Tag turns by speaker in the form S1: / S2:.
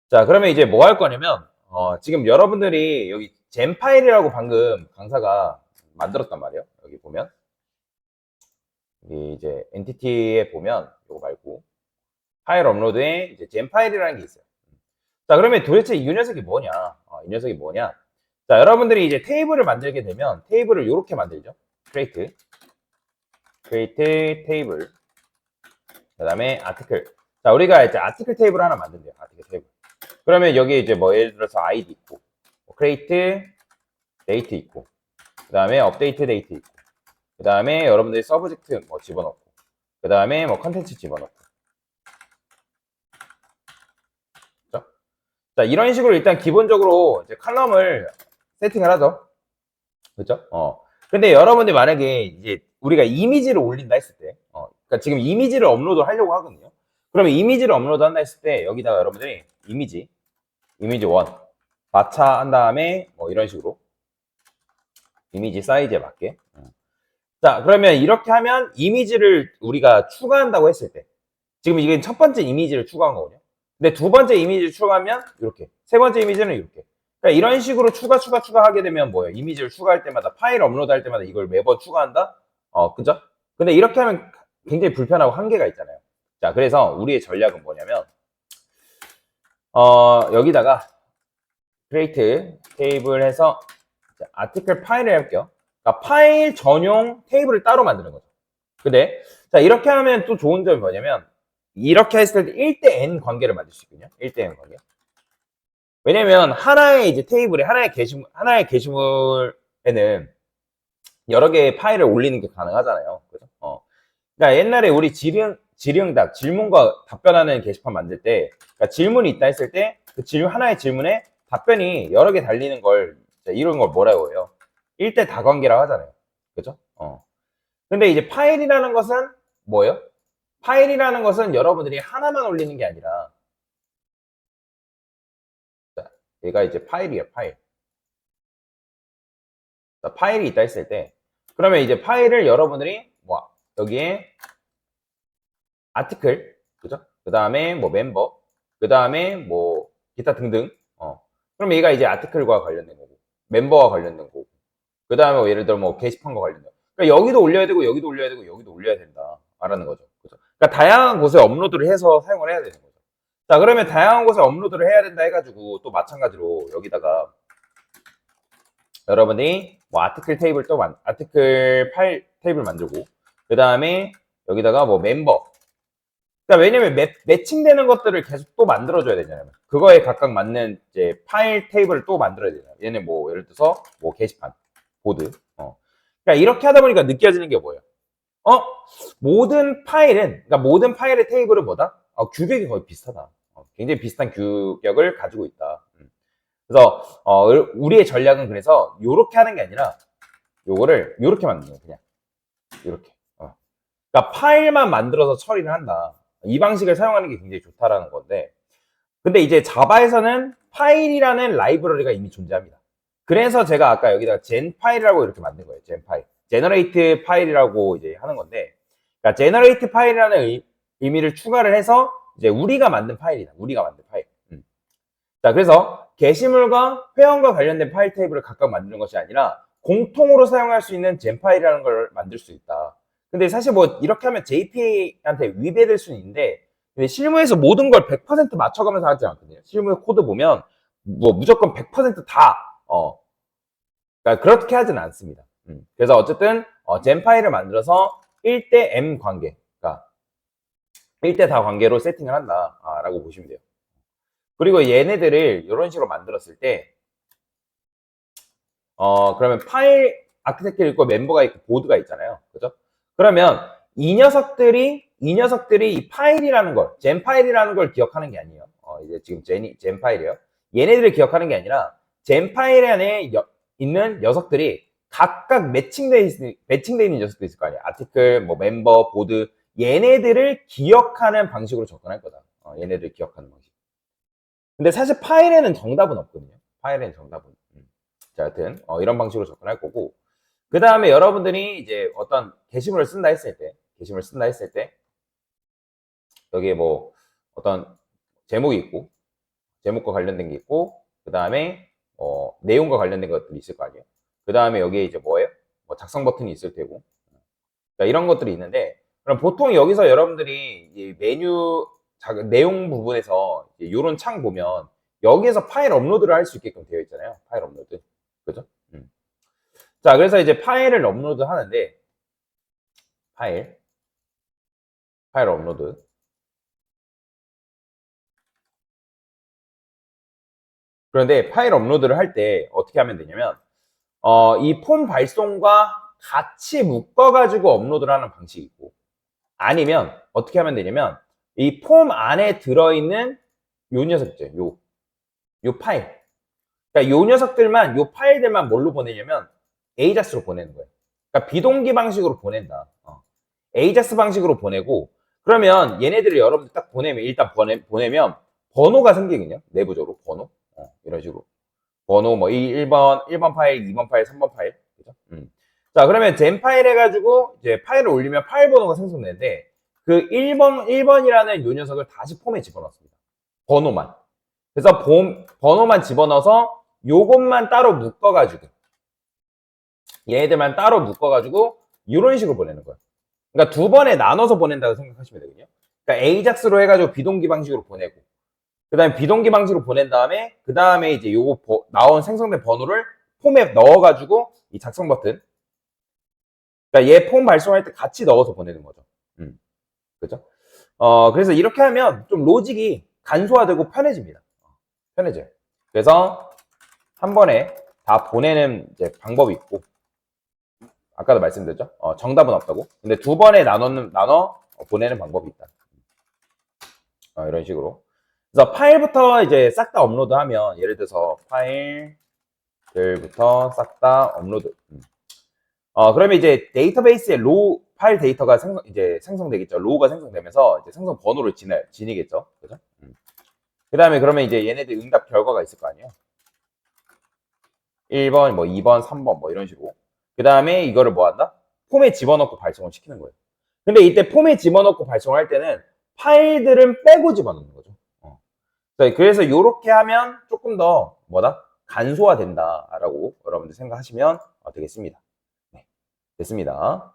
S1: 자, 그러면 이제 뭐 할 거냐면, 지금 여러분들이 여기 젠 파일이라고 방금 강사가 만들었단 말이에요. 여기 보면. 여기 이제 엔티티에 보면, 이거 말고, 파일 업로드에 이제 젠 파일이라는 게 있어요. 자, 그러면 도대체 이 녀석이 뭐냐? 이 녀석이 뭐냐? 자, 여러분들이 이제 테이블을 만들게 되면, 테이블을 이렇게 만들죠. create 테이블. 그 다음에 아티클. 자, 우리가 이제 아티클 테이블 하나 만든대요. 아티클 테이블. 그러면 여기 이제 뭐 예를 들어서 아이디 있고, create 데이트 있고, 그 다음에 업데이트 데이트 있고, 그 다음에 여러분들이 서브젝트 뭐 집어넣고, 그 다음에 뭐 컨텐츠 집어넣고. 그렇죠? 자, 이런 식으로 일단 기본적으로 이제 칼럼을 세팅을 하죠. 그렇죠? 근데 여러분들이 만약에 이제 우리가 이미지를 올린다 했을 때, 그러니까 지금 이미지를 업로드 하려고 하거든요. 그러면 이미지를 업로드 한다 했을 때 여기다가 여러분들이 이미지 1 마차한 다음에 뭐 이런 식으로 이미지 사이즈에 맞게. 자, 그러면 이렇게 하면 이미지를 우리가 추가한다고 했을 때 지금 이게 첫 번째 이미지를 추가한 거거든요. 근데 두 번째 이미지를 추가하면 이렇게, 세 번째 이미지는 이렇게. 그러니까 이런 식으로 추가하게 되면 뭐예요? 이미지를 추가할 때마다, 파일 업로드 할 때마다 이걸 매번 추가한다? 그죠? 근데 이렇게 하면 굉장히 불편하고 한계가 있잖아요. 자, 그래서 우리의 전략은 뭐냐면 여기다가 create 테이블 해서 아티클 파일을 해볼게요. 그러니까 파일 전용 테이블을 따로 만드는 거죠. 근데 자, 이렇게 하면 또 좋은 점이 뭐냐면 이렇게 했을 때 1대 N 관계를 만들 수 있거든요. 1대 N 관계. 왜냐면 하나의 이제 테이블에 하나의 게시물에는 여러 개의 파일을 올리는 게 가능하잖아요. 그죠? 그러니까 옛날에 우리 질의응답, 질문과 답변하는 게시판 만들 때, 그러니까 질문이 있다 했을 때, 그 하나의 질문에 답변이 여러 개 달리는 걸, 이런 걸 뭐라고 해요? 1대 다관계라고 하잖아요. 그죠? 근데 이제 파일이라는 것은 뭐예요? 파일이라는 것은 여러분들이 하나만 올리는 게 아니라, 자, 얘가 이제 파일이에요, 파일. 자, 파일이 있다 했을 때, 그러면 이제 파일을 여러분들이, 뭐, 여기에 아티클, 그죠? 그 다음에 뭐 멤버, 그 다음에 뭐 기타 등등. 그럼 얘가 이제 아티클과 관련된 거고, 멤버와 관련된 거고, 그 다음에 뭐 예를 들어 뭐 게시판과 관련된 거. 그러니까 여기도 올려야 되고, 여기도 올려야 되고, 여기도 올려야 된다. 말하는 거죠. 그죠? 그러니까 다양한 곳에 업로드를 해서 사용을 해야 되는 거죠. 자, 그러면 다양한 곳에 업로드를 해야 된다 해가지고 또 마찬가지로 여기다가 여러분이 뭐 아티클 파일 테이블 만들고, 그 다음에 여기다가 뭐 멤버, 그러니까 왜냐면 매칭되는 것들을 계속 또 만들어줘야 되잖아요. 그거에 각각 맞는 이제 파일 테이블을 또 만들어야 되잖아요. 얘는 뭐 예를 들어서 뭐 게시판, 보드. 그러니까 이렇게 하다 보니까 느껴지는 게 뭐예요? 어? 그러니까 모든 파일의 테이블은 뭐다? 규격이 거의 비슷하다. 굉장히 비슷한 규격을 가지고 있다. 그래서 우리의 전략은 그래서 요렇게 하는 게 아니라 요거를 요렇게 만드는 거예요. 그냥 요렇게. 그러니까 파일만 만들어서 처리를 한다. 이 방식을 사용하는 게 굉장히 좋다라는 건데, 근데 이제 자바에서는 파일이라는 라이브러리가 이미 존재합니다. 그래서 제가 아까 여기다가 젠 파일이라고 이렇게 만든 거예요. 젠 파일. 제너레이트 파일이라고 이제 하는 건데, 그러니까 제너레이트 파일이라는 의미를 추가를 해서 이제 우리가 만든 파일이다. 우리가 만든 파일. 자, 그래서 게시물과 회원과 관련된 파일 테이블을 각각 만드는 것이 아니라 공통으로 사용할 수 있는 젠 파일이라는 걸 만들 수 있다. 근데 사실 뭐 이렇게 하면 JPA한테 위배될 수는 있는데, 근데 실무에서 모든 걸 100% 맞춰가면서 하지 않거든요. 실무 코드 보면 뭐 무조건 100%다 그러니까 그렇게 하진 않습니다. 그래서 어쨌든 젠 파일을 만들어서 1대 M 관계, 그러니까 1대 다 관계로 세팅을 한다라고 보시면 돼요. 그리고 얘네들을 이런 식으로 만들었을 때 그러면 파일 아키텍처 있고 멤버가 있고 보드가 있잖아요. 그죠? 그러면 이 녀석들이 이 파일이라는 걸, 젠 파일이라는 걸 기억하는 게 아니에요. 이제 지금 젠 파일이에요. 얘네들을 기억하는 게 아니라 젠 파일 안에 있는 녀석들이 각각 매칭되어 있는 녀석도 있을 거 아니에요. 아티클, 뭐 멤버, 보드, 얘네들을 기억하는 방식으로 접근할 거다. 얘네들 기억하는 방식. 근데 사실 파일에는 정답은 없거든요. 파일에는 정답은. 자, 하여튼 이런 방식으로 접근할 거고, 그 다음에 여러분들이 이제 어떤 게시물을 쓴다 했을 때 여기에 뭐 어떤 제목이 있고, 제목과 관련된 게 있고, 그 다음에 내용과 관련된 것들이 있을 거 아니에요. 그 다음에 여기에 이제 뭐예요? 뭐 작성 버튼이 있을 테고, 그러니까 이런 것들이 있는데, 그럼 보통 여기서 여러분들이 이 메뉴 내용 부분에서 이런 창 보면 여기에서 파일 업로드를 할 수 있게끔 되어 있잖아요. 파일 업로드, 그죠? 자, 그래서 이제 파일을 업로드 하는데 파일 업로드. 그런데 파일 업로드를 할 때 어떻게 하면 되냐면 이 폼 발송과 같이 묶어가지고 업로드를 하는 방식이 있고, 아니면 어떻게 하면 되냐면 이 폼 안에 들어있는 요 녀석들, 요 파일, 그러니까 요 녀석들만, 요 파일들만 뭘로 보내냐면 에이자스로 보내는 거예요. 그러니까 비동기 방식으로 보낸다. 에이자스 방식으로 보내고, 그러면 얘네들을 여러분들 딱 보내면, 일단 보내면 번호가 생기거든요. 내부적으로 번호. 이런 식으로. 번호 뭐 1번 파일, 2번 파일, 3번 파일. 그죠? 자, 그러면 젠 파일 해가지고 이제 파일을 올리면 파일 번호가 생성되는데, 그 1번이라는 요 녀석을 다시 폼에 집어넣습니다. 번호만. 그래서 번호만 집어넣어서 요것만 따로 묶어가지고, 얘네들만 따로 묶어가지고 이런 식으로 보내는 거예요. 그러니까 두 번에 나눠서 보낸다고 생각하시면 되거든요. 그러니까 에이작스로 해가지고 비동기 방식으로 보내고, 그 다음에 비동기 방식으로 보낸 다음에, 그 다음에 이제 요거 나온 생성된 번호를 폼에 넣어가지고 이 작성 버튼, 그러니까 얘 폼 발송할 때 같이 넣어서 보내는 거죠. 그죠? 그래서 이렇게 하면 좀 로직이 간소화되고 편해집니다. 편해져요. 그래서 한 번에 다 보내는 이제 방법이 있고, 아까도 말씀드렸죠? 정답은 없다고. 근데 두 번에 나눠 보내는 방법이 있다. 이런 식으로. 그래서 파일부터 이제 싹 다 업로드하면, 예를 들어서 파일들부터 싹 다 업로드. 그러면 이제 데이터베이스에 로우 파일 데이터가 생성되겠죠. 로우가 생성되면서 이제 생성 번호를 지니겠죠. 그죠? 그 다음에 그러면 이제 얘네들 응답 결과가 있을 거 아니에요. 1번, 뭐 2번, 3번, 뭐 이런 식으로. 그 다음에 이거를 뭐 한다? 폼에 집어넣고 발송을 시키는 거예요. 근데 이때 폼에 집어넣고 발송을 할 때는 파일들은 빼고 집어넣는 거죠. 그래서 이렇게 하면 조금 더 뭐다? 간소화된다라고 여러분들 생각하시면 되겠습니다. 네, 됐습니다.